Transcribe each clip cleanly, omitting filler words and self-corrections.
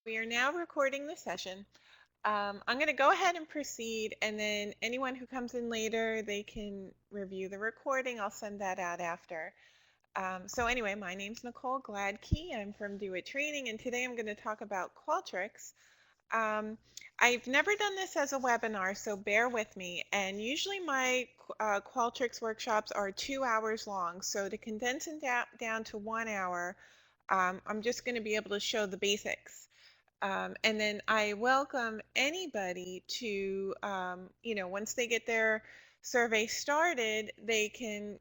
We are now recording the session. I'm going to go ahead and proceed, and then anyone who comes in later, they can review the recording. I'll send that out after. So anyway, my name's Nicole Gladkey. I'm from Do It Training, and today I'm going to talk about Qualtrics. Um, I've never done this as a webinar, so bear with me. And usually my Qualtrics workshops are 2 hours long, so to condense it down to 1 hour, I'm just going to be able to show the basics. And then I welcome anybody to, once they get their survey started, they can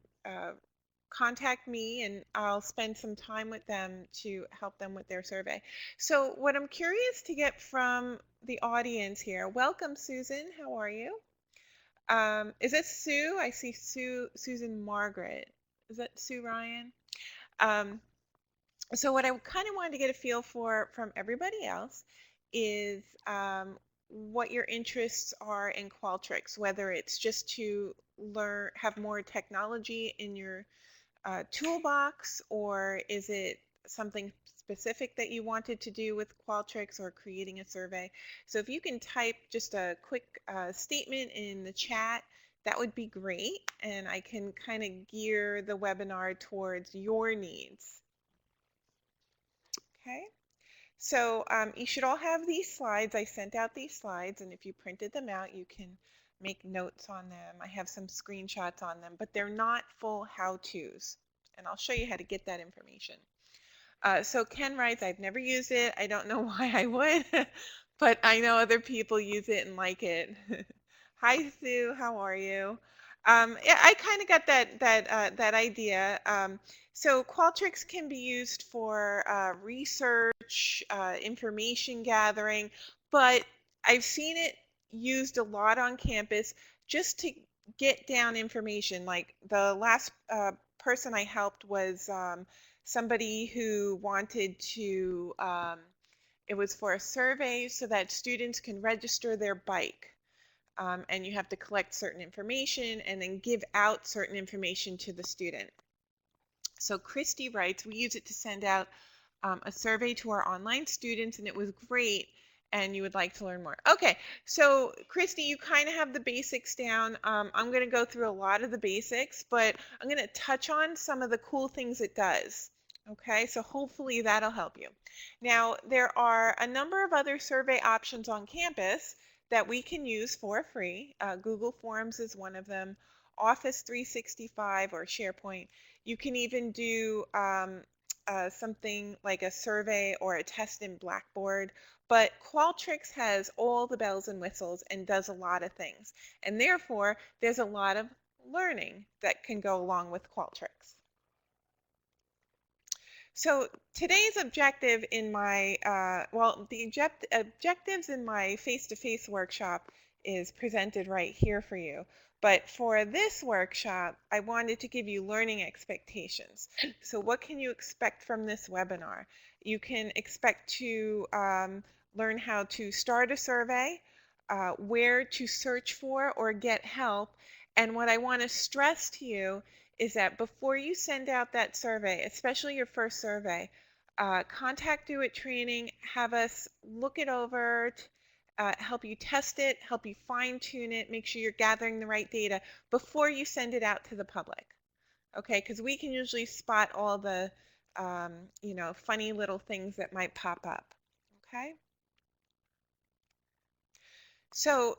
contact me and I'll spend some time with them to help them with their survey. So what I'm curious to get from the audience here, welcome Susan, how are you? Is it Sue? I see Susan Margaret. Is that Sue Ryan? Um, so what I kind of wanted to get a feel for from everybody else is what your interests are in Qualtrics, whether it's just to learn, have more technology in your toolbox, or is it something specific that you wanted to do with Qualtrics or creating a survey? So if you can type just a quick statement in the chat, that would be great, and I can kind of gear the webinar towards your needs. Okay. So you should all have these slides. I sent out these slides, and if you printed them out, you can make notes on them. I have some screenshots on them, but they're not full how-tos, and I'll show you how to get that information. So Ken writes, I've never used it. I don't know why I would, but I know other people use it and like it. Hi, Sue. How are you? Yeah, I kind of got that idea. So Qualtrics can be used for research, information gathering, but I've seen it used a lot on campus just to get down information. Like the last person I helped was somebody who wanted to, it was for a survey so that students can register their bike. And you have to collect certain information and then give out certain information to the student. So Christy writes, we use it to send out a survey to our online students, and it was great, and you would like to learn more. Okay, so Christy, you kind of have the basics down. I'm going to go through a lot of the basics, but I'm going to touch on some of the cool things it does. Okay, so hopefully that'll help you. Now, there are a number of other survey options on campus that we can use for free. Google Forms is one of them, Office 365 or SharePoint. You can even do something like a survey or a test in Blackboard, but Qualtrics has all the bells and whistles and does a lot of things. And therefore, there's a lot of learning that can go along with Qualtrics. So today's objective in my, objectives in my face-to-face workshop is presented right here for you. But for this workshop, I wanted to give you learning expectations. So what can you expect from this webinar? You can expect to learn how to start a survey, where to search for or get help. And what I want to stress to you is that before you send out that survey, especially your first survey, contact Do It Training, have us look it over, help you test it, help you fine tune it, make sure you're gathering the right data before you send it out to the public. Okay, because we can usually spot all the, funny little things that might pop up. Okay. So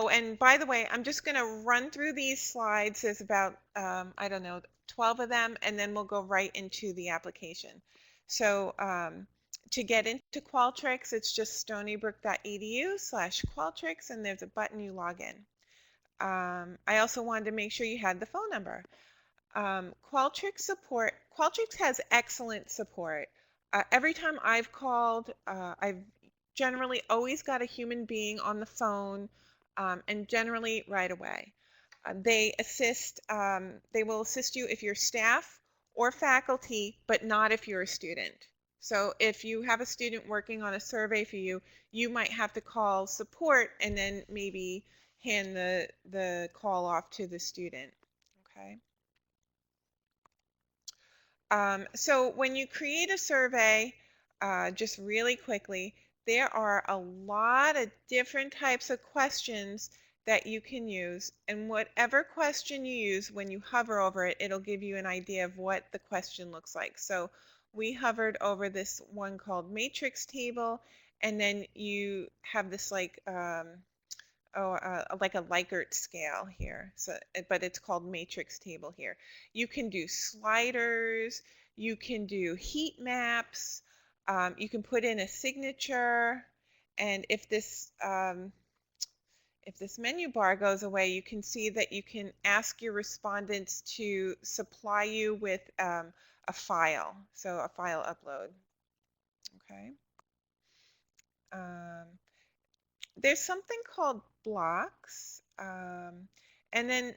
and by the way, I'm just going to run through these slides. There's about, I don't know, 12 of them, and then we'll go right into the application. So to get into Qualtrics, it's just stonybrook.edu/Qualtrics, and there's a button you log in. I also wanted to make sure you had the phone number. Qualtrics has excellent support. Every time I've called, I've generally always got a human being on the phone, and generally right away. They will assist you if you're staff or faculty, but not if you're a student. So if you have a student working on a survey for you, you might have to call support and then maybe hand the call off to the student. Okay. So when you create a survey, just really quickly, there are a lot of different types of questions that you can use. And whatever question you use, when you hover over it, it'll give you an idea of what the question looks like. So we hovered over this one called matrix table, and then you have this like a Likert scale here. So, but it's called matrix table here. You can do sliders. You can do heat maps. You can put in a signature. And if this menu bar goes away, you can see that you can ask your respondents to supply you with a file. So a file upload. Okay. Um, there's something called blocks. And then,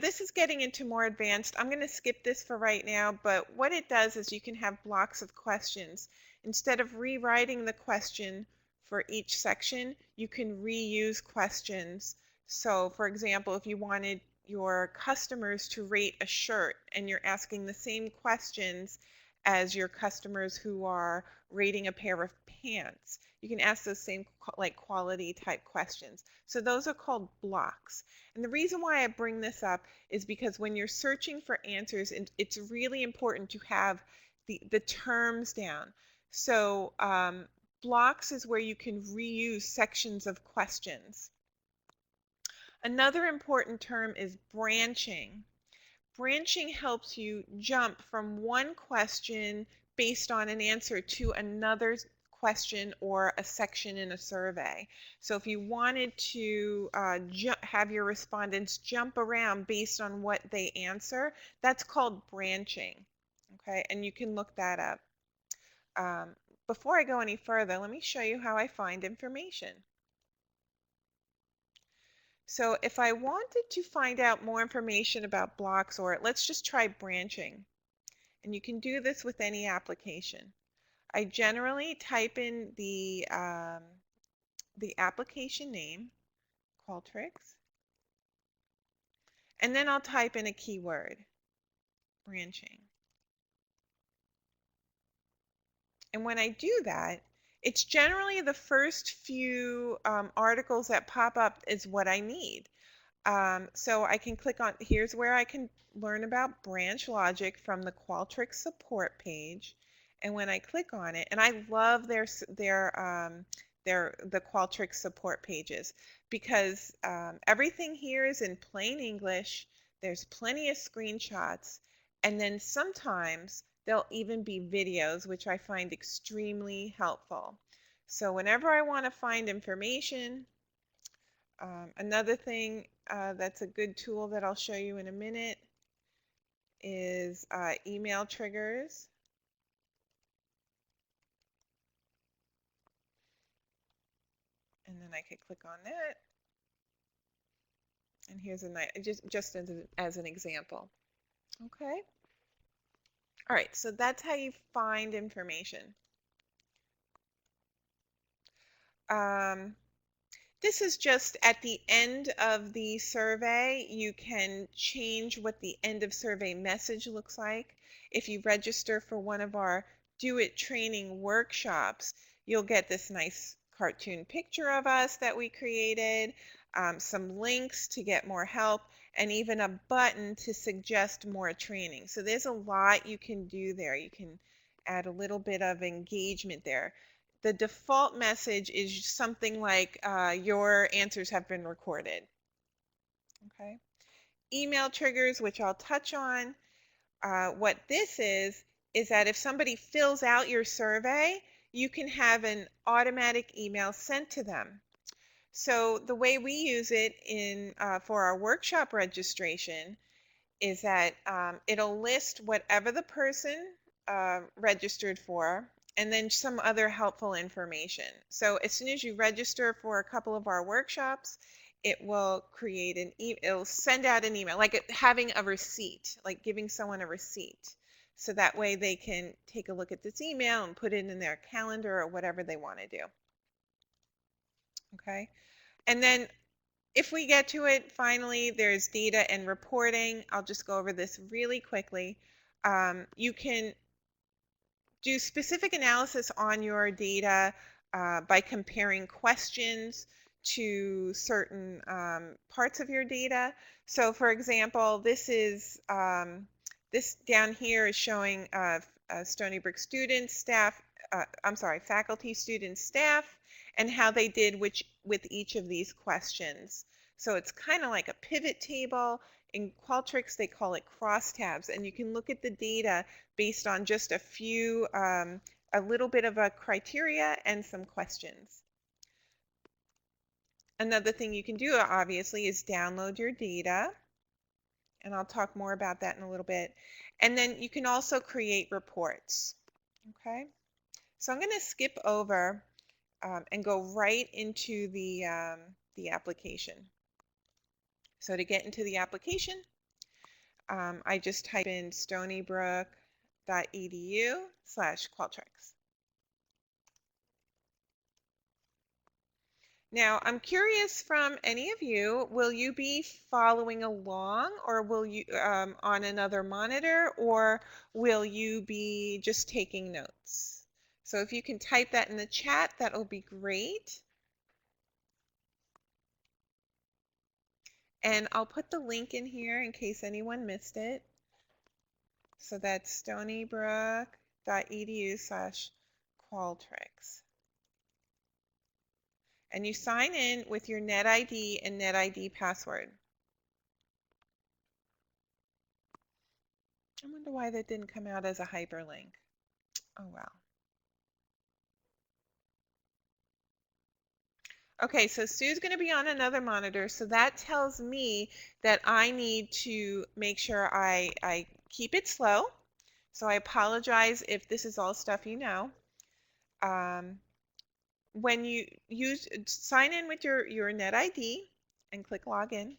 this is getting into more advanced. I'm going to skip this for right now, but what it does is you can have blocks of questions. Instead of rewriting the question for each section, you can reuse questions. So, for example, if you wanted your customers to rate a shirt and you're asking the same questions as your customers who are rating a pair of pants, you can ask those same like quality type questions. So those are called blocks. And the reason why I bring this up is because when you're searching for answers, it's really important to have the terms down. So blocks is where you can reuse sections of questions. Another important term is branching. Branching helps you jump from one question based on an answer to another question or a section in a survey. So if you wanted to have your respondents jump around based on what they answer, that's called branching. Okay, and you can look that up. Before I go any further, let me show you how I find information. So if I wanted to find out more information about blocks, or let's just try branching, and you can do this with any application. I generally type in the application name, Qualtrics, and then I'll type in a keyword, branching. And when I do that, it's generally the first few articles that pop up is what I need. So I can click on, here's where I can learn about branch logic from the Qualtrics support page. And when I click on it, and I love the Qualtrics support pages because everything here is in plain English. There's plenty of screenshots, and then sometimes there'll even be videos, which I find extremely helpful. So whenever I want to find information, another thing that's a good tool that I'll show you in a minute is email triggers. And then I could click on that. And here's a nice, just as an example. Okay. All right, so that's how you find information. This is just at the end of the survey. You can change what the end of survey message looks like. If you register for one of our Do It training workshops, you'll get this nice cartoon picture of us that we created, some links to get more help, and even a button to suggest more training. So there's a lot you can do there. You can add a little bit of engagement there. The default message is something like your answers have been recorded. Okay. Email triggers, which I'll touch on. What this is that if somebody fills out your survey, you can have an automatic email sent to them. So the way we use it for our workshop registration is that it'll list whatever the person registered for and then some other helpful information. So as soon as you register for a couple of our workshops, it will create it'll send out an email, like having a receipt, like giving someone a receipt. So that way they can take a look at this email and put it in their calendar or whatever they want to do. Okay. And then if we get to it, finally, there's data and reporting. I'll just go over this really quickly. You can do specific analysis on your data by comparing questions to certain parts of your data. So for example, this down here is showing Stony Brook students, staff, I'm sorry, faculty, students, staff, and how they did with each of these questions. So it's kind of like a pivot table. In Qualtrics, they call it crosstabs, and you can look at the data based on just a little bit of a criteria and some questions. Another thing you can do, obviously, is download your data, and I'll talk more about that in a little bit. And then you can also create reports, okay? So I'm going to skip over and go right into the application. So to get into the application, I just type in stonybrook.edu/Qualtrics. Now, I'm curious from any of you, will you be following along, or will you on another monitor, or will you be just taking notes? So if you can type that in the chat, that will be great. And I'll put the link in here in case anyone missed it. So that's stonybrook.edu/Qualtrics. And you sign in with your NetID and NetID password. I wonder why that didn't come out as a hyperlink. Oh, wow. Okay, so Sue's going to be on another monitor, so that tells me that I need to make sure I keep it slow. So I apologize if this is all stuff you know. When you sign in with your NetID and click login,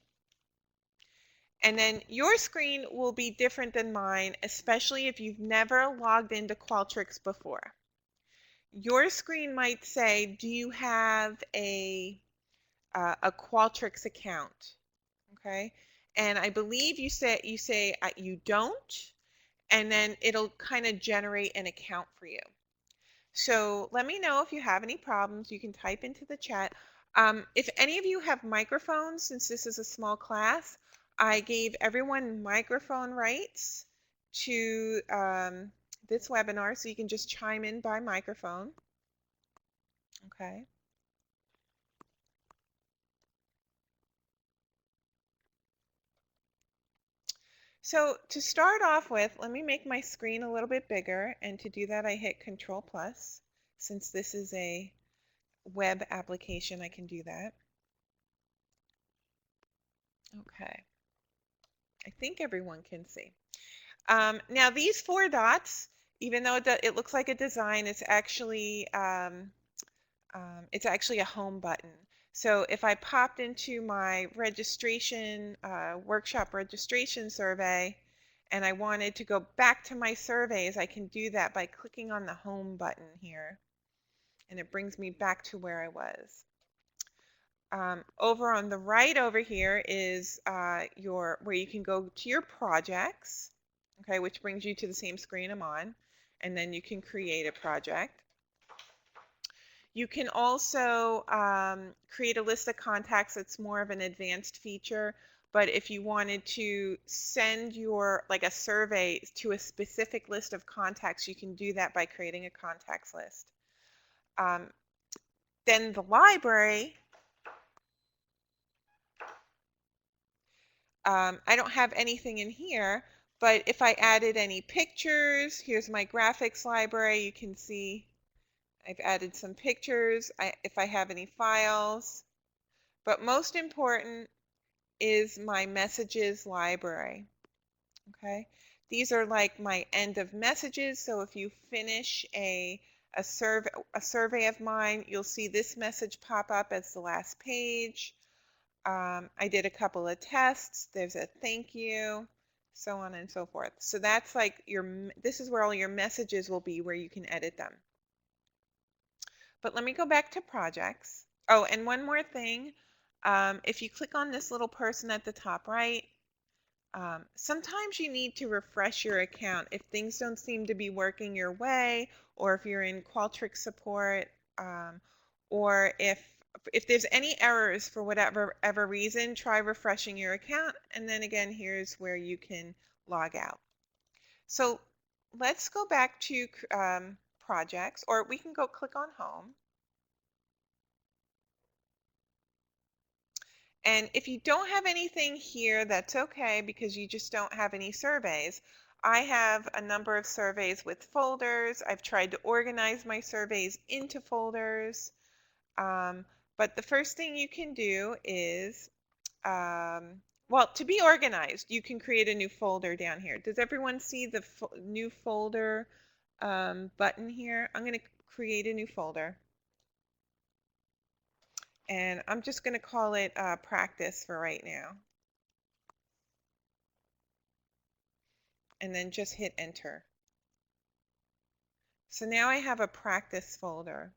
and then your screen will be different than mine, especially if you've never logged into Qualtrics before. Your screen might say, do you have a Qualtrics account? Okay, and I believe you say you don't, and then it'll kind of generate an account for you. So let me know if you have any problems. You can type into the chat. If any of you have microphones, since this is a small class, I gave everyone microphone rights to this webinar, so you can just chime in by microphone. Okay. So to start off with, let me make my screen a little bit bigger, and to do that I hit Control plus. Since this is a web application, I can do that. Okay. I think everyone can see. Now these 4 dots, even though it looks like a design, it's actually a home button. So if I popped into my registration, workshop registration survey, and I wanted to go back to my surveys, I can do that by clicking on the home button here. And it brings me back to where I was. Over on the right over here is where you can go to your projects, okay, which brings you to the same screen I'm on, and then you can create a project. You can also create a list of contacts. That's more of an advanced feature, but if you wanted to send a survey to a specific list of contacts, you can do that by creating a contacts list. Then the library, I don't have anything in here, but if I added any pictures, here's my graphics library. You can see I've added some pictures, if I have any files. But most important is my messages library. Okay, these are like my end of messages. So if you finish a survey of mine, you'll see this message pop up as the last page. I did a couple of tests. There's a thank you, so on and so forth. So that's like this is where all your messages will be, where you can edit them. But let me go back to projects. Oh, and one more thing. If you click on this little person at the top right, Sometimes you need to refresh your account if things don't seem to be working your way, or if you're in Qualtrics support, um, or if there's any errors for whatever ever reason, try refreshing your account, and then again, here's where you can log out. So let's go back to projects, or we can go click on home. And if you don't have anything here, that's okay because you just don't have any surveys. I have a number of surveys with folders. I've tried to organize my surveys into folders. Um, but the first thing you can do is, well, to be organized, you can create a new folder down here. Does everyone see the new folder button here? I'm going to create a new folder. And I'm just going to call it practice for right now. And then just hit enter. So now I have a practice folder.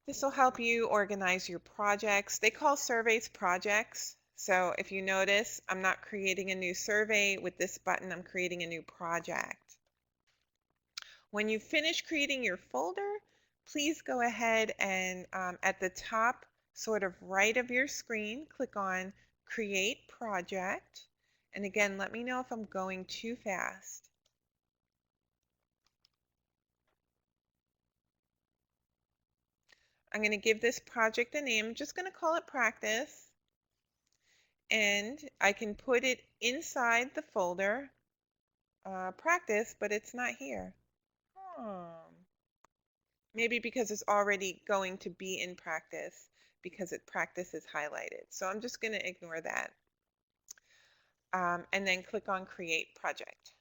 This will help you organize your projects. They call surveys projects. So if you notice, I'm not creating a new survey with this button, I'm creating a new project. When you finish creating your folder, please go ahead and at the top, sort of right of your screen, click on Create Project. And again, let me know if I'm going too fast. I'm going to give this project a name. I'm just going to call it Practice. And I can put it inside the folder Practice, but it's not here. Maybe because it's already going to be in Practice because Practice is highlighted. So I'm just going to ignore that. And then click on Create Project.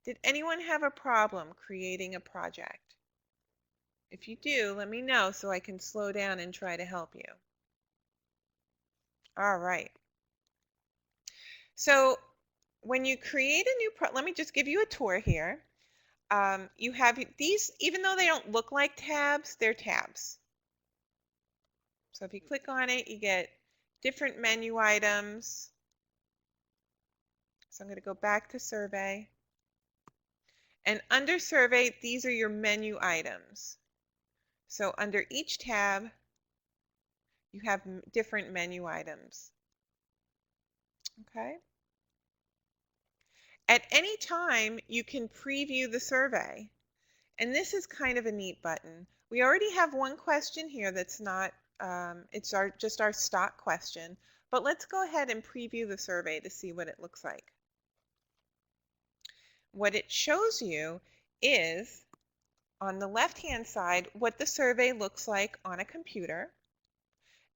Did anyone have a problem creating a project? If you do, let me know so I can slow down and try to help you. All right. So when you create a new let me just give you a tour here. You have these, even though they don't look like tabs, they're tabs. So if you click on it, you get different menu items. So I'm going to go back to survey. And under survey, these are your menu items. So under each tab, you have different menu items. Okay. At any time, you can preview the survey. And this is kind of a neat button. We already have one question here that's not, it's just our stock question. But let's go ahead and preview the survey to see what it looks like. What it shows you is, on the left-hand side, what the survey looks like on a computer.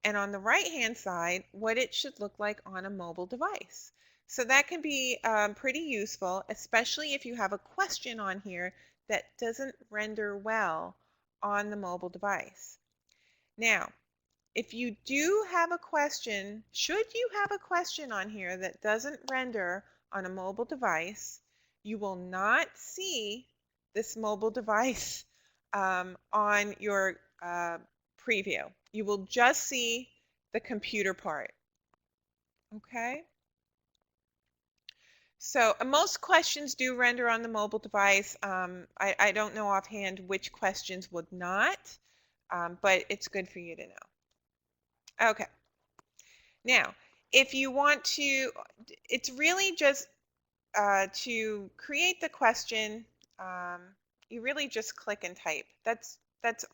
And on the right-hand side, what it should look like on a mobile device. So that can be pretty useful, especially if you have a question on here that doesn't render well on the mobile device. Now, if you do have a question, should you have a question on here that doesn't render on a mobile device, you will not see this mobile device on your preview. You will just see the computer part. Okay? So most questions do render on the mobile device. I don't know offhand which questions would not, but it's good for you to know. Okay. Now, if you want to, it's really just to create the question, you really just click and type. That's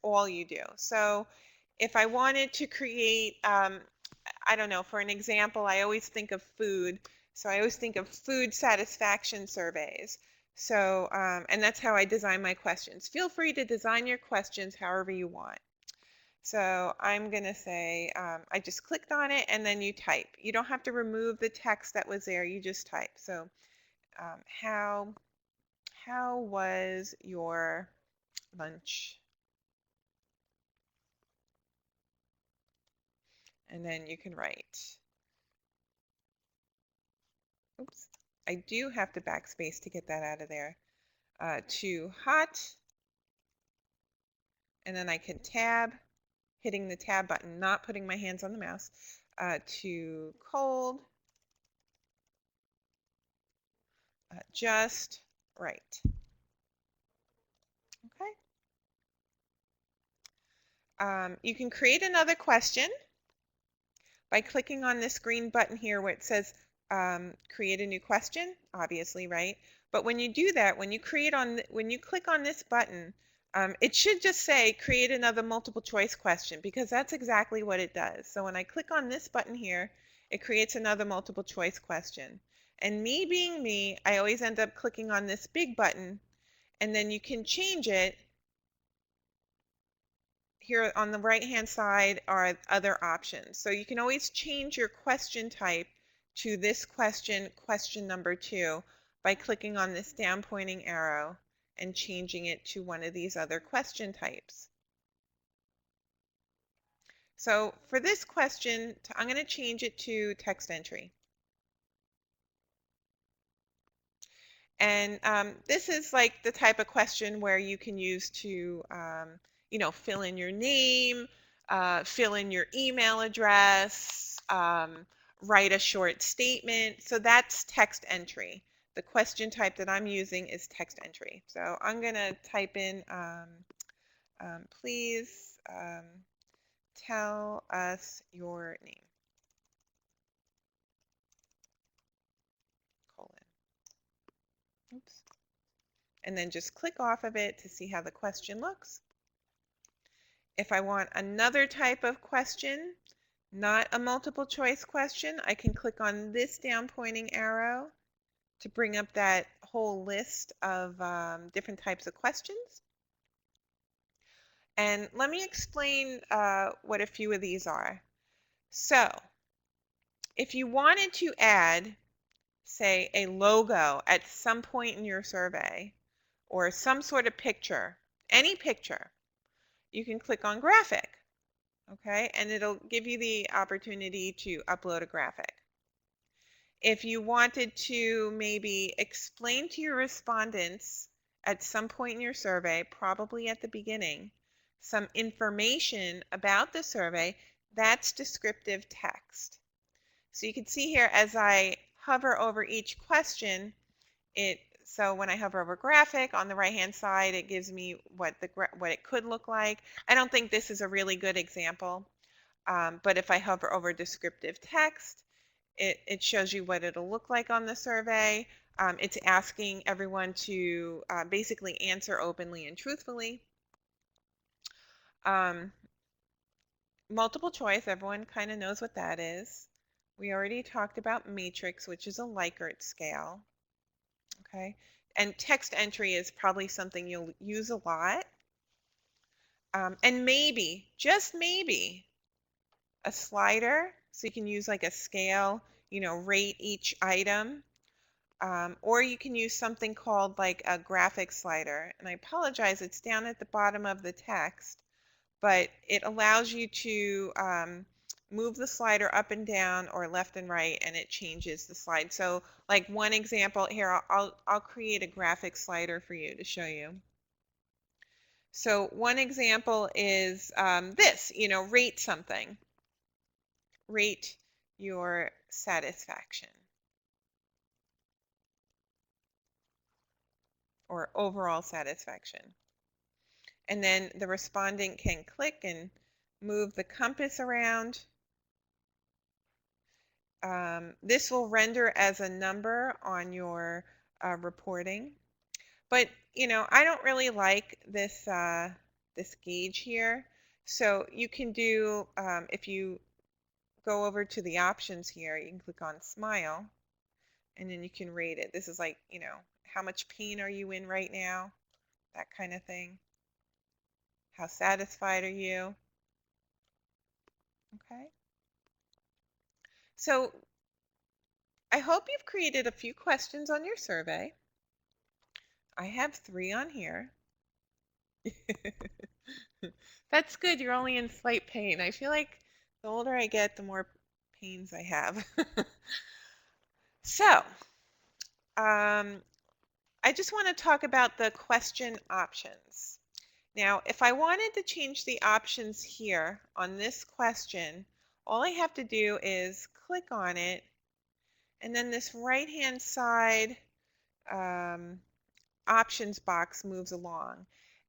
all you do. So if I wanted to create, I don't know, for an example, I always think of food. So I always think of food satisfaction surveys. So, and that's how I design my questions. Feel free to design your questions however you want. So I'm going to say, I just clicked on it and then you type. You don't have to remove the text that was there, you just type. So how was your lunch? And then you can write. Oops, I do have to backspace to get that out of there. Too hot. And then I can tab. hitting the tab button, not putting my hands on the mouse, to cold, just right. Okay. You can create another question by clicking on this green button here where it says create a new question, obviously, right? But when you do that, when you click on this button, it should just say create another multiple choice question, because that's exactly what it does. So when I click on this button here, it creates another multiple choice question. And me being me, I always end up clicking on this big button, and then you can change it. Here on the right hand side are other options. So you can always change your question type to this question, question number 2, by clicking on this down pointing arrow and changing it to one of these other question types. So for this question, I'm going to change it to text entry. And this is like the type of question where you can use to, fill in your name, fill in your email address, write a short statement. So that's text entry. The question type that I'm using is text entry. So I'm going to type in, please tell us your name, colon. Oops. And then just click off of it to see how the question looks. If I want another type of question, not a multiple choice question, I can click on this down pointing arrow to bring up that whole list of different types of questions. And let me explain what a few of these are. So if you wanted to add, say, a logo at some point in your survey, or some sort of picture, any picture, you can click on graphic. Okay, and it'll give you the opportunity to upload a graphic. If you wanted to maybe explain to your respondents at some point in your survey, probably at the beginning, some information about the survey, that's descriptive text. So you can see here as I hover over each question, so when I hover over graphic on the right hand side, it gives me what it could look like. I don't think this is a really good example. But if I hover over descriptive text, it shows you what it'll look like on the survey. It's asking everyone to basically answer openly and truthfully. Multiple choice, everyone kind of knows what that is. We already talked about matrix, which is a Likert scale. Okay, and text entry is probably something you'll use a lot. And maybe, just maybe, a slider, so you can use like a scale, rate each item. Or you can use something called like a graphic slider. And I apologize, it's down at the bottom of the text, but it allows you to move the slider up and down or left and right, and it changes the slide. So like one example here, I'll create a graphic slider for you to show you. So one example is this, rate something. Rate your satisfaction or overall satisfaction. And then the respondent can click and move the compass around. This will render as a number on your reporting. But, I don't really like this, this gauge here. So you can do, if you go over to the options here, you can click on smile, and then you can rate it. This is like, how much pain are you in right now? That kind of thing. How satisfied are you? Okay. So I hope you've created a few questions on your survey. I have 3 on here. That's good. You're only in slight pain. I feel like the older I get, the more pains I have. So I just want to talk about the question options. Now, if I wanted to change the options here on this question, all I have to do is click on it, and then this right-hand side um, options box moves along.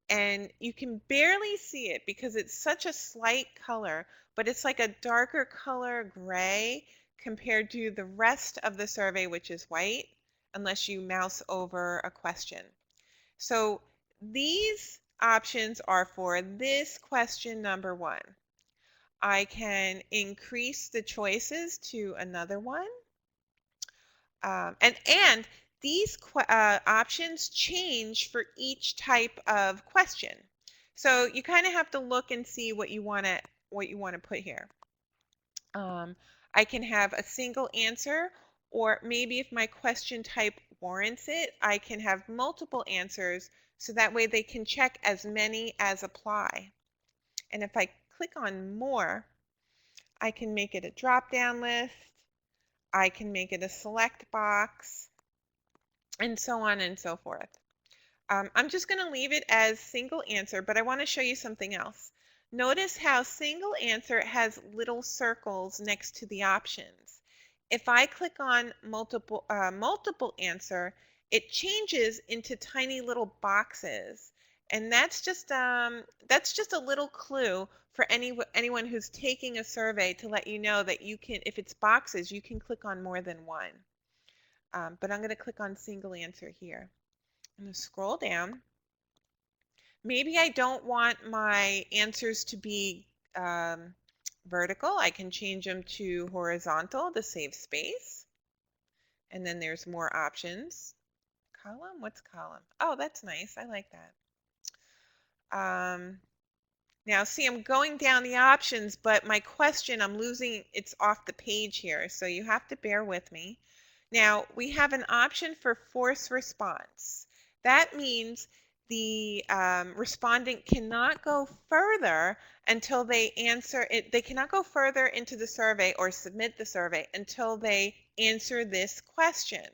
And you can barely see it because it's such a slight color, but it's like a darker color gray compared to the rest of the survey, which is white, unless you mouse over a question. So these options are for this question number 1. I can increase the choices to another one. And these options change for each type of question. So you kind of have to look and see what you want to put here. I can have a single answer, or maybe if my question type warrants it, I can have multiple answers so that way they can check as many as apply. And if I click on more, I can make it a drop-down list. I can make it a select box, and so on and so forth. I'm just going to leave it as single answer, but I want to show you something else. Notice how single answer has little circles next to the options. If I click on multiple answer, it changes into tiny little boxes, and that's just a little clue for anyone who's taking a survey to let you know that you can, if it's boxes, you can click on more than one. But I'm going to click on single answer here. I'm going to scroll down. Maybe I don't want my answers to be vertical. I can change them to horizontal to save space. And then there's more options. Column? What's column? Oh, that's nice. I like that. Now, see, I'm going down the options, but my question, I'm losing, it's off the page here, so you have to bear with me. Now, we have an option for force response. That means the respondent cannot go further until they answer it. They cannot go further into the survey or submit the survey until they answer this question.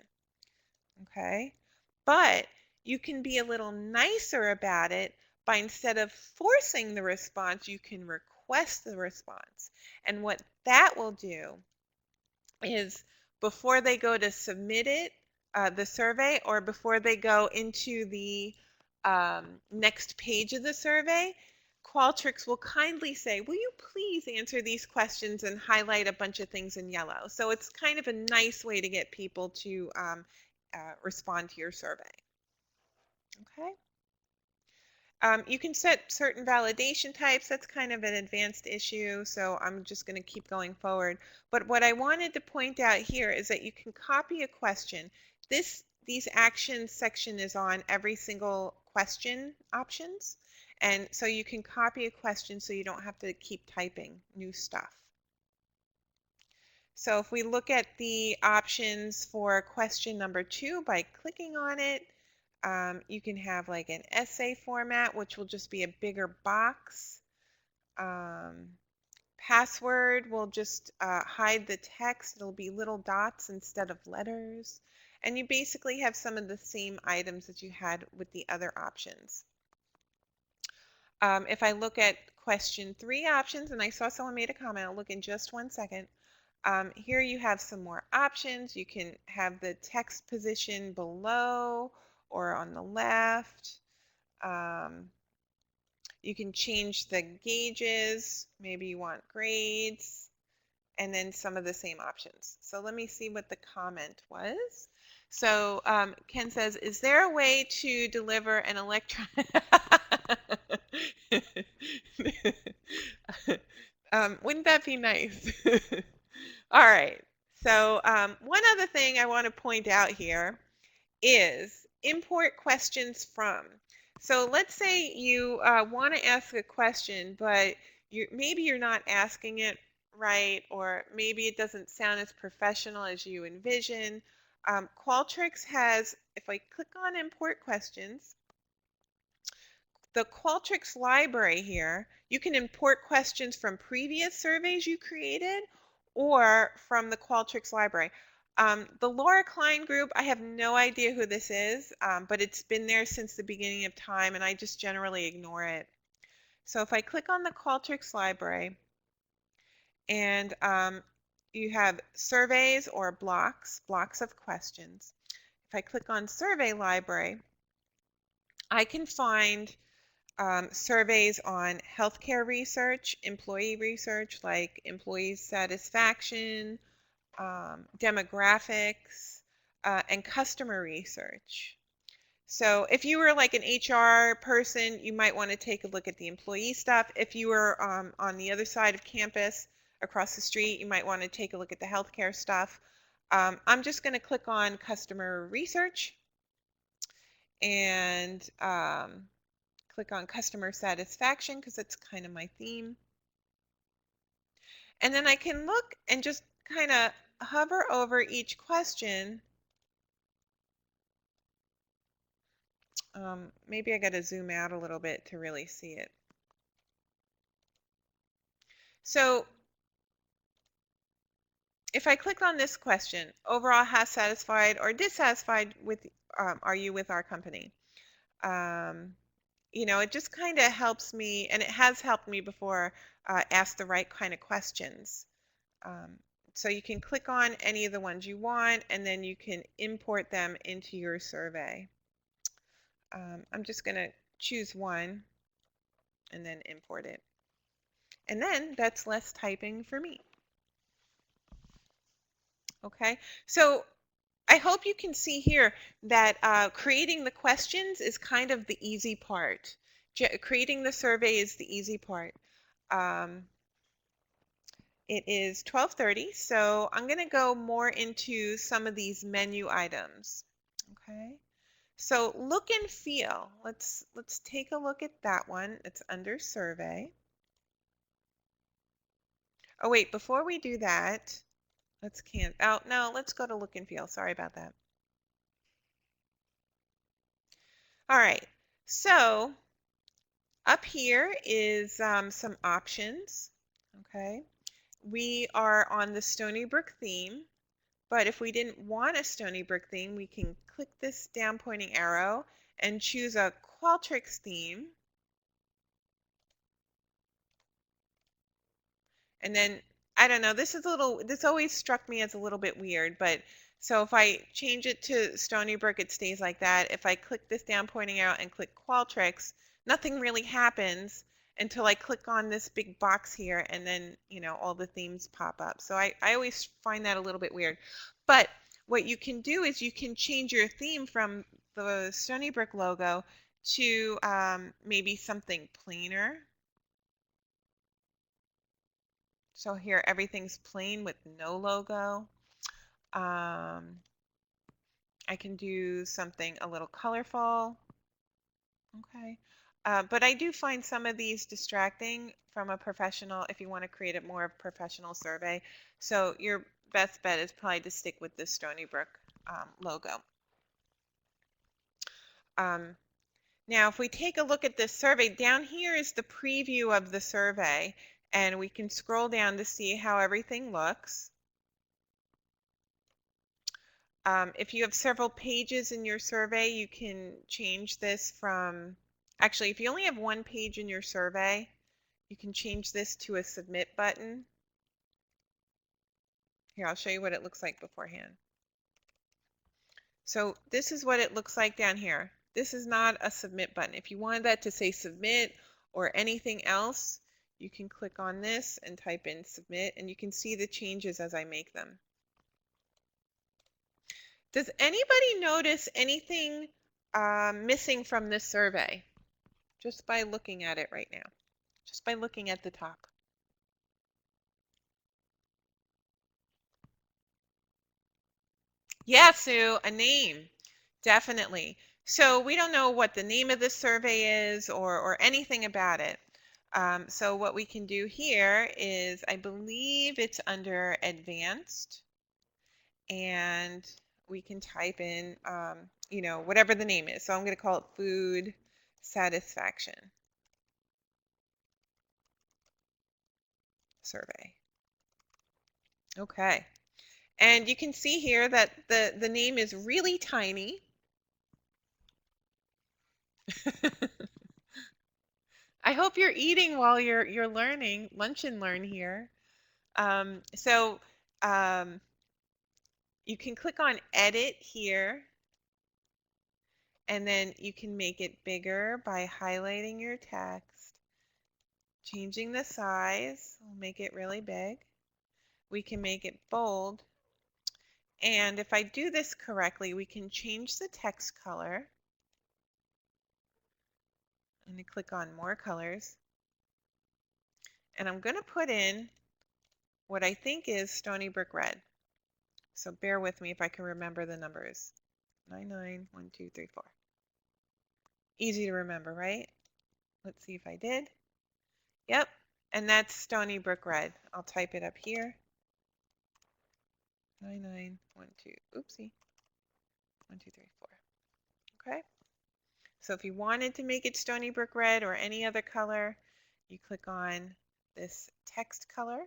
Okay? But you can be a little nicer about it by, instead of forcing the response, you can request the response. And what that will do is, before they go to submit it, the survey, or before they go into the next page of the survey, Qualtrics will kindly say, will you please answer these questions, and highlight a bunch of things in yellow. So it's kind of a nice way to get people to respond to your survey. Okay. You can set certain validation types. That's kind of an advanced issue, so I'm just going to keep going forward. But what I wanted to point out here is that you can copy a question. These actions section is on every single question options, and so you can copy a question so you don't have to keep typing new stuff. So if we look at the options for question number 2 by clicking on it, you can have like an essay format, which will just be a bigger box. Password will just hide the text. It'll be little dots instead of letters. And you basically have some of the same items that you had with the other options. If I look at question 3 options, and I saw someone made a comment, I'll look in just one second. Here you have some more options. You can have the text position below or on the left. You can change the gauges. Maybe you want grades, and then some of the same options. So let me see what the comment was. So Ken says, is there a way to deliver an electronic... Wouldn't that be nice? All right. So one other thing I want to point out here is import questions from. So let's say you want to ask a question, but maybe you're not asking it right, or maybe it doesn't sound as professional as you envision. Qualtrics has, if I click on import questions, the Qualtrics library here, you can import questions from previous surveys you created or from the Qualtrics library. The Laura Klein group, I have no idea who this is, but it's been there since the beginning of time, and I just generally ignore it. So if I click on the Qualtrics library, and you have surveys or blocks of questions. If I click on Survey Library, I can find surveys on healthcare research, employee research like employee satisfaction, demographics, and customer research. So if you were like an HR person, you might want to take a look at the employee stuff. If you were on the other side of campus, across the street, you might want to take a look at the healthcare stuff. I'm just going to click on customer research and click on customer satisfaction because it's kind of my theme. And then I can look and just kind of hover over each question. Maybe I got to zoom out a little bit to really see it. So if I click on this question, overall, how satisfied or dissatisfied with are you with our company? It just kind of helps me, and it has helped me before, ask the right kind of questions. Um, so you can click on any of the ones you want, and then you can import them into your survey. I'm just going to choose one and then import it. And then that's less typing for me. Okay, so I hope you can see here that creating the questions is kind of the easy part. Creating the survey is the easy part. It is 12:30, so I'm going to go more into some of these menu items. Okay, so look and feel. Let's take a look at that one. It's under survey. Oh wait, before we do that, let's go to look and feel. Sorry about that. All right, so up here is some options. Okay, we are on the Stony Brook theme, but if we didn't want a Stony Brook theme, we can click this down pointing arrow and choose a Qualtrics theme. And then, I don't know, this always struck me as a little bit weird, but so if I change it to Stony Brook, it stays like that. If I click this down pointing out and click Qualtrics, nothing really happens until I click on this big box here, and then, all the themes pop up. So I always find that a little bit weird. But what you can do is you can change your theme from the Stony Brook logo to maybe something plainer. So here everything's plain with no logo. I can do something a little colorful. Okay. But I do find some of these distracting from a professional if you want to create a more professional survey. So your best bet is probably to stick with the Stony Brook logo. Now, if we take a look at this survey, down here is the preview of the survey, and we can scroll down to see how everything looks. If you have several pages in your survey, you can change this from, actually, if you only have one page in your survey, you can change this to a submit button. Here, I'll show you what it looks like beforehand. So this is what it looks like down here. This is not a submit button. If you wanted that to say submit or anything else, you can click on this and type in submit, and you can see the changes as I make them. Does anybody notice anything missing from this survey? Just by looking at it right now, just by looking at the top. Yeah, Sue, a name, definitely. So we don't know what the name of this survey is or anything about it. So what we can do here is, I believe it's under advanced, and we can type in, whatever the name is. So I'm going to call it food satisfaction survey. Okay. And you can see here that the name is really tiny. I hope you're eating while you're learning. Lunch and learn here. So um, you can click on edit here, and then you can make it bigger by highlighting your text, changing the size. We'll make it really big. We can make it bold. And if I do this correctly, we can change the text color. I'm going to click on more colors. And I'm going to put in what I think is Stony Brook Red. So bear with me if I can remember the numbers. 991234. Easy to remember, right? Let's see if I did. Yep. And that's Stony Brook Red. I'll type it up here. 9912. Oopsie. 1234. Okay. So if you wanted to make it Stony Brook Red or any other color, you click on this text color,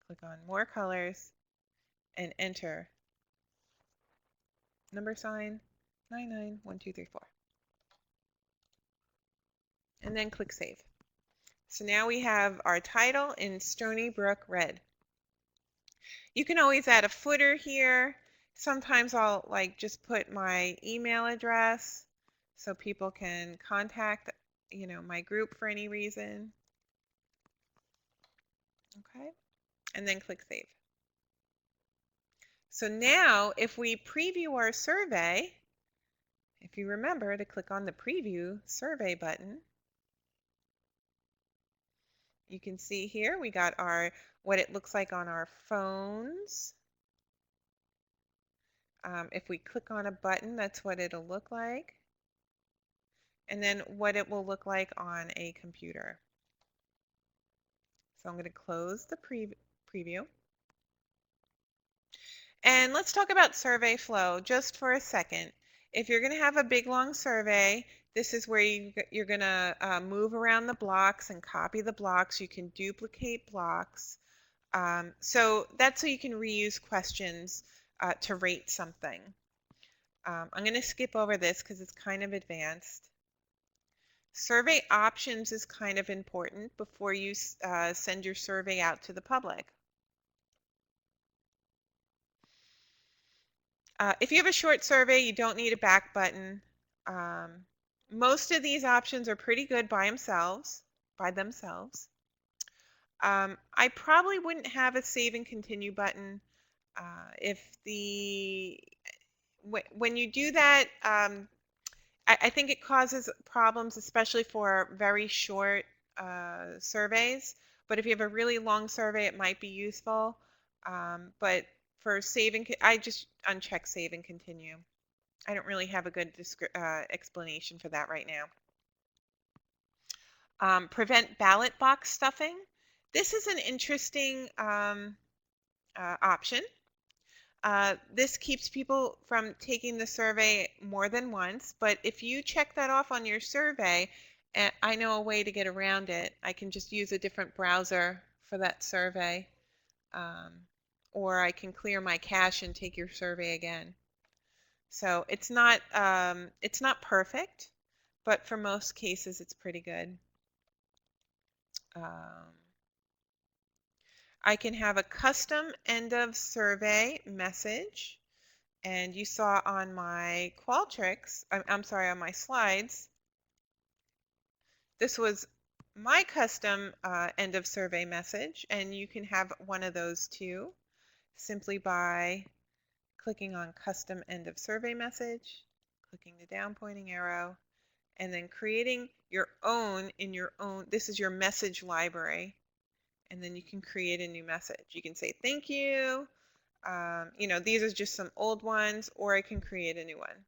click on more colors, and enter number sign 991234. And then click Save. So now we have our title in Stony Brook Red. You can always add a footer here. Sometimes I'll just put my email address so people can contact, my group for any reason. Okay, and then click Save. So now if we preview our survey, if you remember to click on the Preview Survey button, you can see here we got what it looks like on our phones. If we click on a button, that's what it'll look like. And then what it will look like on a computer. So I'm going to close the preview. And let's talk about survey flow just for a second. If you're going to have a big, long survey, this is where you're going to move around the blocks and copy the blocks. You can duplicate blocks. So that's so you can reuse questions to rate something. I'm going to skip over this because it's kind of advanced. Survey options is kind of important before you send your survey out to the public. If you have a short survey, you don't need a back button. Most of these options are pretty good by themselves. I probably wouldn't have a save and continue button. When you do that, I think it causes problems, especially for very short surveys. But if you have a really long survey, it might be useful. But for saving, I just uncheck save and continue. I don't really have a good explanation for that right now. Prevent ballot box stuffing. This is an interesting option. This keeps people from taking the survey more than once, but if you check that off on your survey, I know a way to get around it. I can just use a different browser for that survey, or I can clear my cache and take your survey again. So it's not perfect, but for most cases it's pretty good. I can have a custom end of survey message. And you saw on my Qualtrics, I'm sorry, on my slides, this was my custom end of survey message, and you can have one of those too, simply by clicking on custom end of survey message, clicking the down pointing arrow, and then creating your own this is your message library, and then you can create a new message. You can say thank you. These are just some old ones, or I can create a new one.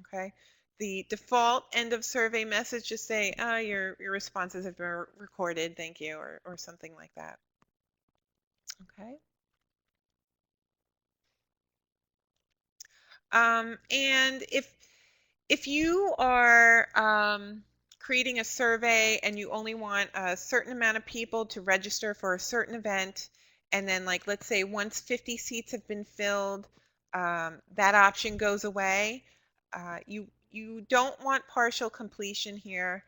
Okay. The default end of survey message, just say, your responses have been recorded, thank you, or something like that. Okay. And if you are creating a survey and you only want a certain amount of people to register for a certain event, And then like, let's say once 50 seats have been filled, that option goes away. You don't want partial completion here.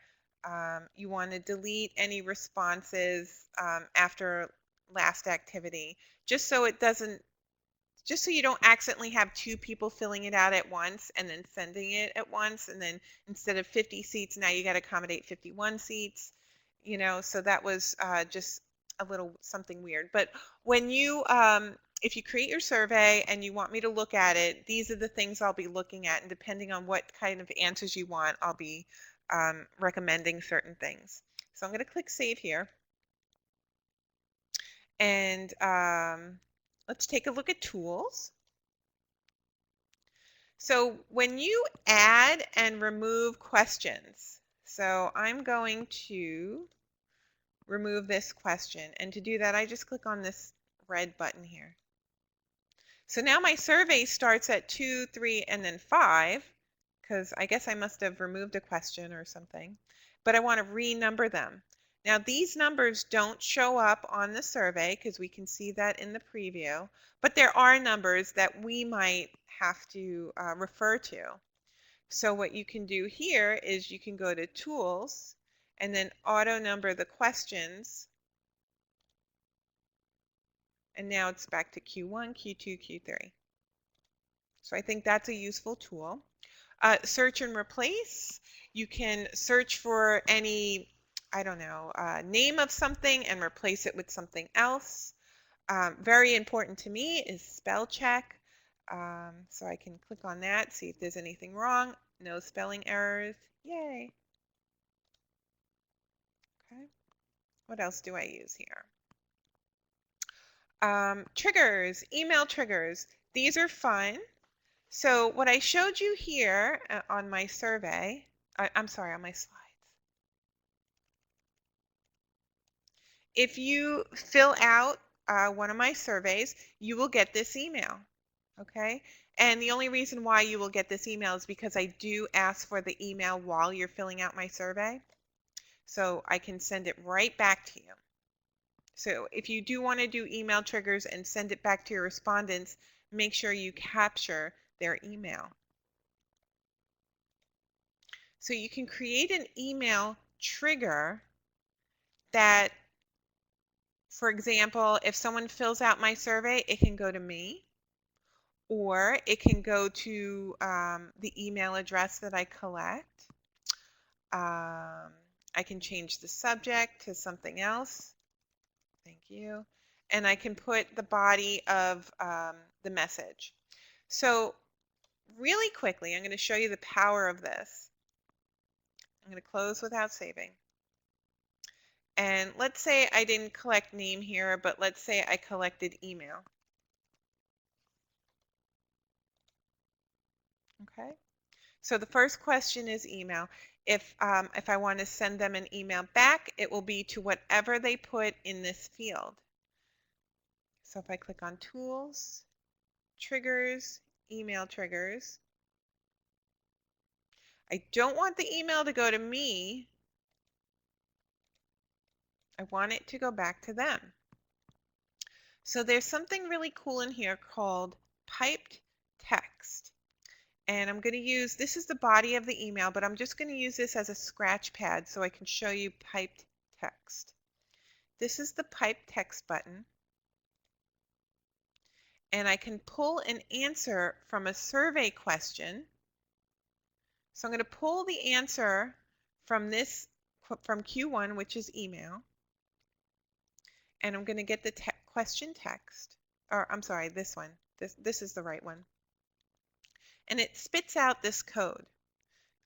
You want to delete any responses after last activity, just so it doesn't, just so you don't accidentally have two people filling it out at once and then sending it at once, and then instead of 50 seats, now you got to accommodate 51 seats, so that was just a little something weird. But when you if you create your survey and you want me to look at it, these are the things I'll be looking at, and depending on what kind of answers you want, I'll be recommending certain things. So I'm going to click save here, and let's take a look at tools. So when you add and remove questions, so I'm going to remove this question, and to do that I just click on this red button here. So now my survey starts at 2, 3, and then 5, because I guess I must have removed a question or something, but I want to renumber them. Now these numbers don't show up on the survey because we can see that in the preview, but there are numbers that we might have to refer to. So what you can do here is you can go to Tools and then auto number the questions. And now it's back to Q1, Q2, Q3. So I think that's a useful tool. Search and replace. You can search for any, I don't know, name of something and replace it with something else. Very important to me is spell check. So I can click on that, see if there's anything wrong. No spelling errors. Yay. Okay. What else do I use here? Triggers, email triggers. These are fun. So what I showed you here on my survey, I'm sorry, on my slides. If you fill out one of my surveys, you will get this email, okay? And the only reason why you will get this email is because I do ask for the email while you're filling out my survey. So I can send it right back to you. So if you do want to do email triggers and send it back to your respondents, make sure you capture their email. So you can create an email trigger that, for example, if someone fills out my survey, it can go to me, or it can go to the email address that I collect. I can change the subject to something else. Thank you. And I can put the body of the message. So really quickly, I'm going to show you the power of this. I'm going to close without saving. And let's say I didn't collect name here, but let's say I collected email. Okay. So the first question is email. If I want to send them an email back, it will be to whatever they put in this field. So if I click on Tools, Triggers, Email Triggers, I don't want the email to go to me. I want it to go back to them. So there's something really cool in here called piped text. And I'm going to use, this is the body of the email, but I'm just going to use this as a scratch pad so I can show you piped text. This is the piped text button. And I can pull an answer from a survey question. So I'm going to pull the answer from this, from Q1, which is email. And I'm going to get the question text, or I'm sorry, this one. This is the right one. And it spits out this code.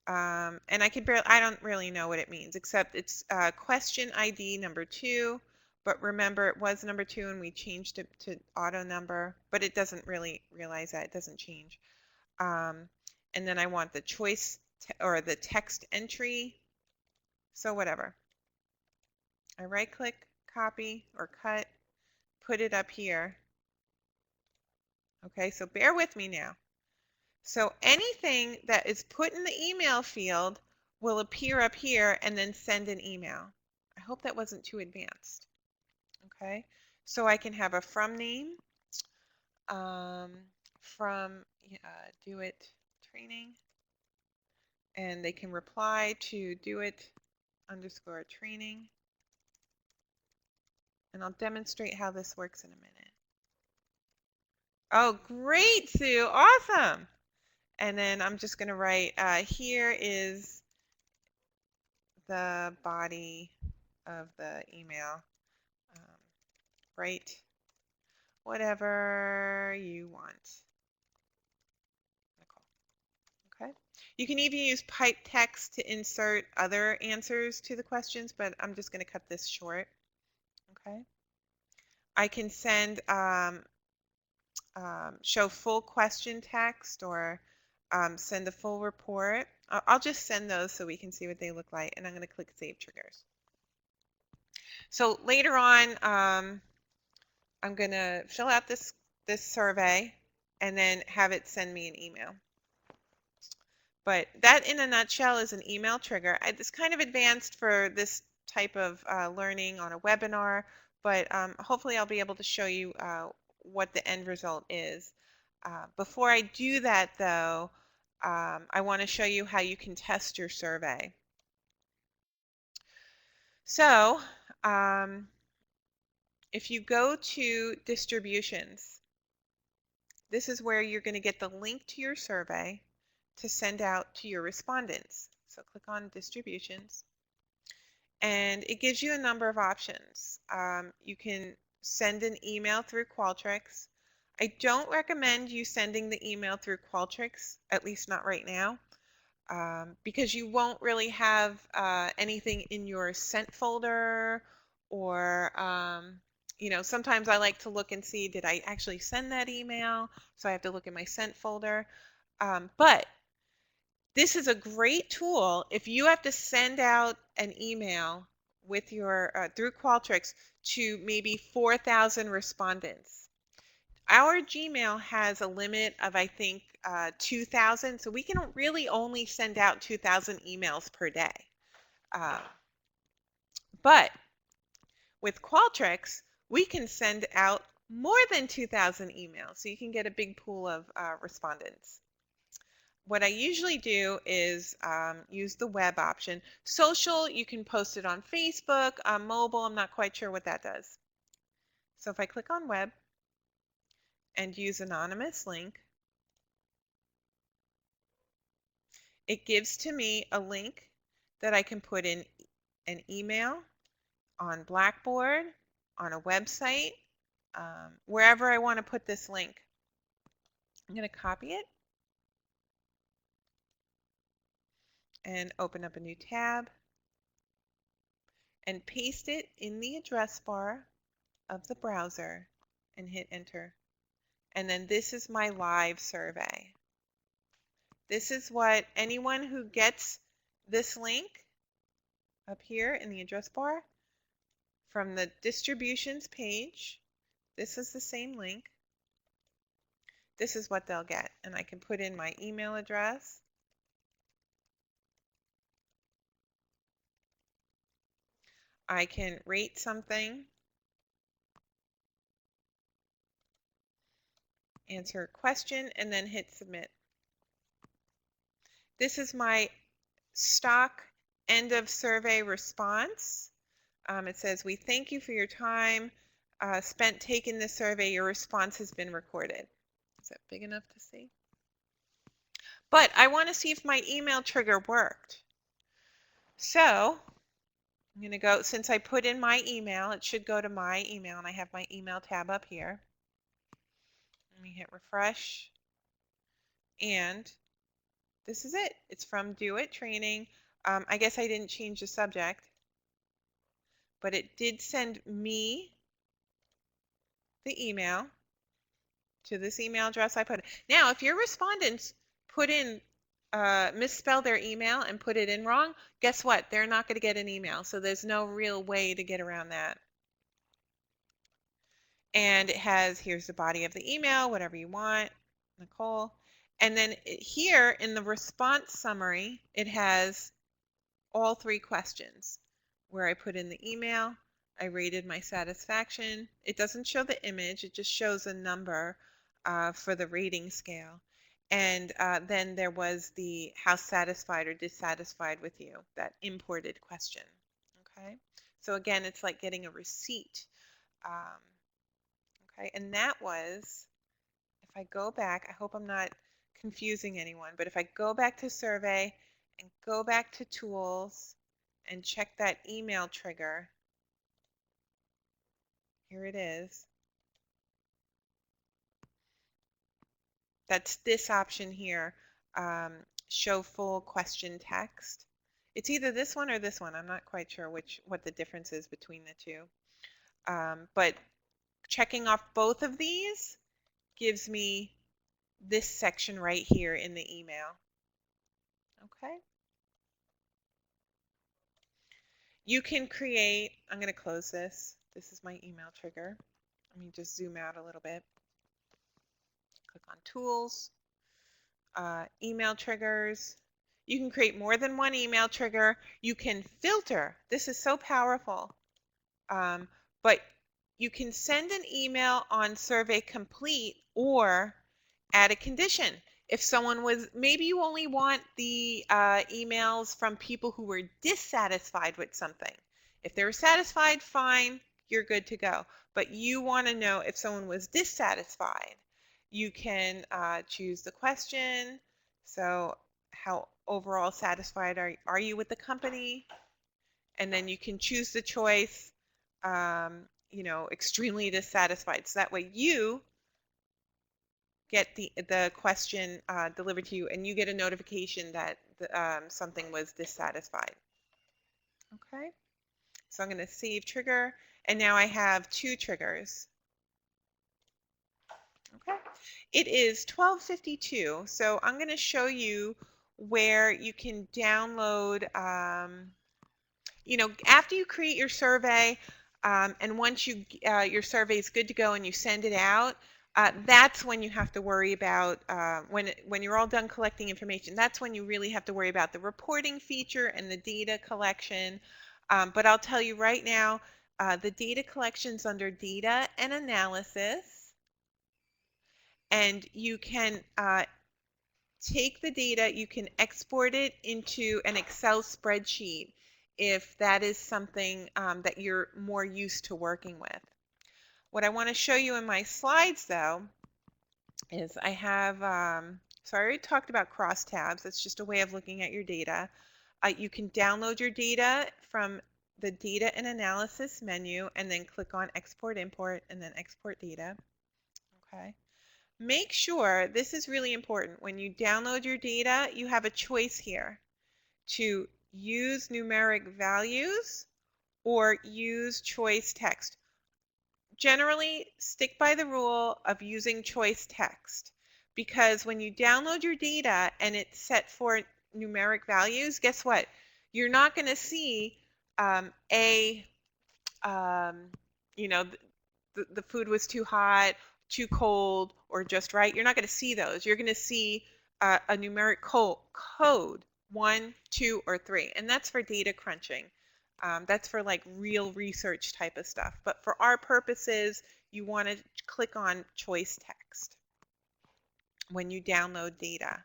And I don't really know what it means, except it's question ID number 2. But remember, it was number 2 and we changed it to auto number, but it doesn't really realize that. It doesn't change. And then I want the choice or the text entry. So whatever. I right click, copy or cut, put it up here. Okay, so bear with me now. So anything that is put in the email field will appear up here and then send an email. I hope that wasn't too advanced. Okay, So I can have a from name, from do it training, and they can reply to do it underscore training. And I'll demonstrate how this works in a minute. Oh, great, Sue. Awesome. And then I'm just going to write, here is the body of the email. Write whatever you want. Okay. You can even use pipe text to insert other answers to the questions, but I'm just going to cut this short. Okay. I can send show full question text or send a full report. I'll just send those so we can see what they look like, and I'm going to click Save Triggers. So later on, I'm going to fill out this survey and then have it send me an email. But that, in a nutshell, is an email trigger. It's kind of advanced for this type of learning on a webinar, but hopefully I'll be able to show you what the end result is. Before I do that, though, I want to show you how you can test your survey. So if you go to distributions, this is where you're going to get the link to your survey to send out to your respondents. So click on distributions, and it gives you a number of options. You can send an email through Qualtrics. I don't recommend you sending the email through Qualtrics, at least not right now, because you won't really have anything in your sent folder, or sometimes I like to look and see, did I actually send that email? So I have to look in my sent folder. But this is a great tool if you have to send out an email with your through Qualtrics to maybe 4,000 respondents. Our Gmail has a limit of, I think, 2,000, so we can really only send out 2,000 emails per day. But with Qualtrics, we can send out more than 2,000 emails, so you can get a big pool of respondents. What I usually do is use the web option. Social, you can post it on Facebook. Mobile, I'm not quite sure what that does. So if I click on web and use anonymous link, it gives to me a link that I can put in an email, on Blackboard, on a website, wherever I want to put this link. I'm going to copy it and open up a new tab and paste it in the address bar of the browser and hit enter. And then this is my live survey. This is what anyone who gets this link up here in the address bar from the distributions page, this is the same link. This is what they'll get. And I can put in my email address. I can rate something, answer a question, and then hit submit. This is my stock end of survey response. It says, we thank you for your time spent taking this survey. Your response has been recorded. Is that big enough to see? But I want to see if my email trigger worked. So I'm going to go, since I put in my email, it should go to my email, and I have my email tab up here. Let me hit refresh. And this is it. It's from Do It Training. I guess I didn't change the subject, but it did send me the email to this email address I put. Now, if your respondents put in, misspell their email and put it in wrong, guess what? They're not going to get an email. So there's no real way to get around that. And it has, here's the body of the email, whatever you want, Nicole. And then here in the response summary, it has all 3 questions where I put in the email, I rated my satisfaction. It doesn't show the image, it just shows a number for the rating scale. And then there was the how satisfied or dissatisfied with you, that imported question. Okay, so again, it's like getting a receipt. Um, okay, and that was, if I go back, I hope I'm not confusing anyone, but if I go back to survey and go back to tools and check that email trigger, here it is. That's this option here, show full question text. It's either this one or this one. I'm not quite sure what the difference is between the two. But checking off both of these gives me this section right here in the email. Okay. You can create, I'm going to close this. This is my email trigger. Let me just zoom out a little bit. Click on tools, email triggers. You can create more than one email trigger. You can filter. This is so powerful. But you can send an email on survey complete or add a condition. If someone was, maybe you only want the emails from people who were dissatisfied with something. If they were satisfied, fine, you're good to go. But you want to know if someone was dissatisfied. You can choose the question. So how overall satisfied are you with the company? And then you can choose the choice, extremely dissatisfied. So that way you get the question delivered to you and you get a notification that something was dissatisfied. Okay, so I'm going to save trigger, and now I have two triggers. Okay, it is 12:52, so I'm going to show you where you can download, after you create your survey, and once your survey is good to go and you send it out, that's when you have to worry about, when you're all done collecting information, that's when you really have to worry about the reporting feature and the data collection. But I'll tell you right now, the data collection's under data and analysis, and you can take the data, you can export it into an Excel spreadsheet if that is something that you're more used to working with. What I want to show you in my slides, though, is I have, so I already talked about crosstabs. That's just a way of looking at your data. You can download your data from the Data and Analysis menu and then click on Export Import and then Export Data. Okay. Make sure, this is really important, when you download your data, you have a choice here to use numeric values or use choice text. Generally, stick by the rule of using choice text, because when you download your data and it's set for numeric values, guess what? You're not going to see the food was too hot, too cold, or just right. You're not going to see those. You're going to see a numeric code, 1, 2, or 3, and that's for data crunching. That's for like real research type of stuff. But for our purposes, you want to click on choice text when you download data.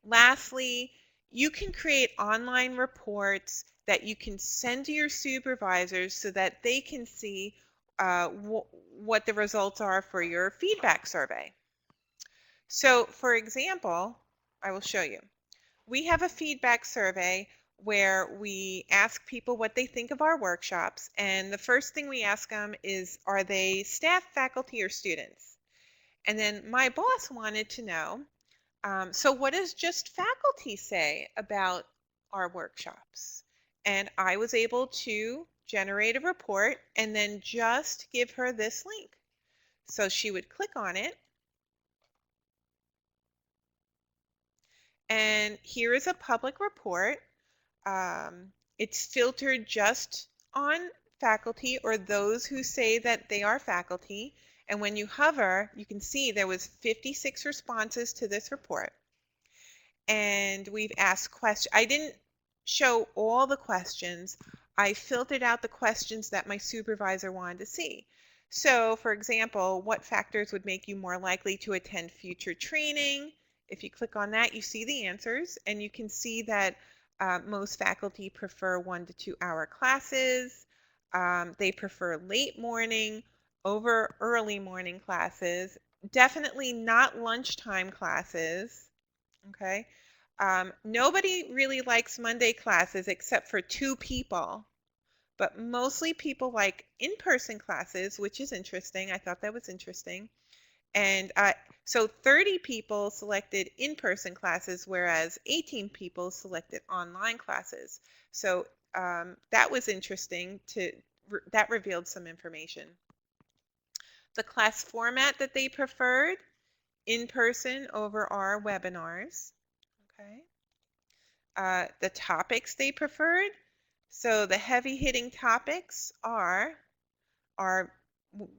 Lastly, you can create online reports that you can send to your supervisors so that they can see what the results are for your feedback survey. So, for example, I will show you. We have a feedback survey where we ask people what they think of our workshops, and the first thing we ask them is, are they staff, faculty, or students? And then my boss wanted to know, so what does just faculty say about our workshops? And I was able to generate a report and then just give her this link. So she would click on it. And here is a public report. It's filtered just on faculty or those who say that they are faculty. And when you hover, you can see there was 56 responses to this report. And we've asked questions. I didn't show all the questions, I filtered out the questions that my supervisor wanted to see. So, for example, what factors would make you more likely to attend future training? If you click on that, you see the answers, and you can see that most faculty prefer 1 to 2 hour classes. They prefer late morning over early morning classes, definitely not lunchtime classes. Okay. Nobody really likes Monday classes except for 2 people, but mostly people like in-person classes, which is interesting. I thought that was interesting. And so 30 people selected in-person classes, whereas 18 people selected online classes. So that was interesting. That revealed some information. The class format that they preferred, in person over our webinars. Okay. The topics they preferred. So the heavy hitting topics are our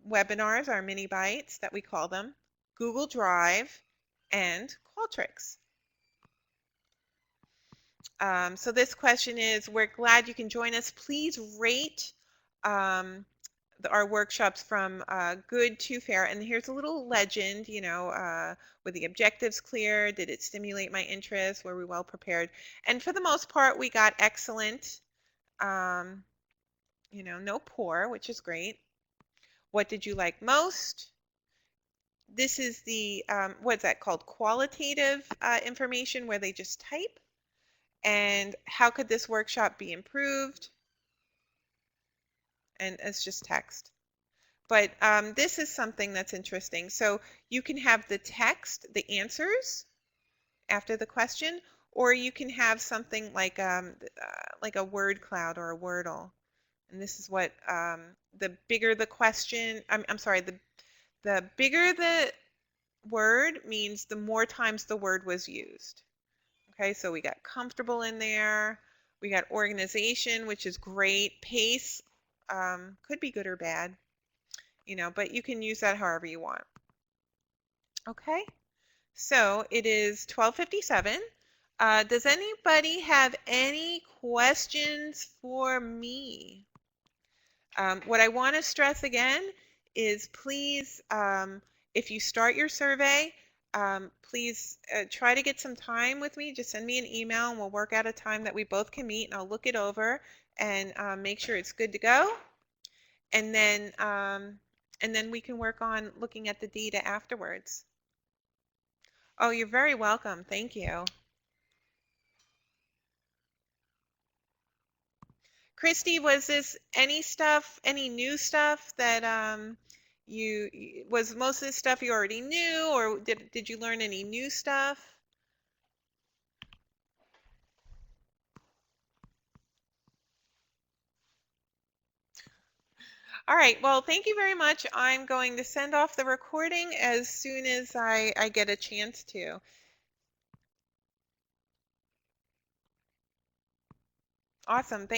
webinars, our mini bites that we call them, Google Drive, and Qualtrics. So this question is, we're glad you can join us. Please rate our workshops from good to fair. And here's a little legend, were the objectives clear? Did it stimulate my interest? Were we well prepared? And for the most part, we got excellent, no poor, which is great. What did you like most? This is the, what's that called? Qualitative information, where they just type. And how could this workshop be improved? And it's just text. But this is something that's interesting. So you can have the text, the answers after the question, or you can have something like a word cloud or a Wordle. And this is what the bigger the question, I'm sorry, the bigger the word means the more times the word was used. Okay, so we got comfortable in there. We got organization, which is great. Pace could be good or bad, but you can use that however you want. Okay, so it is 12:57. Does anybody have any questions for me? What I want to stress again is please, if you start your survey, please try to get some time with me. Just send me an email and we'll work out a time that we both can meet, and I'll look it over and make sure it's good to go. And then we can work on looking at the data afterwards. Oh, you're very welcome. Thank you. Christy, was this any new stuff that was most of the stuff you already knew, or did you learn any new stuff? All right, well, thank you very much. I'm going to send off the recording as soon as I get a chance to. Awesome.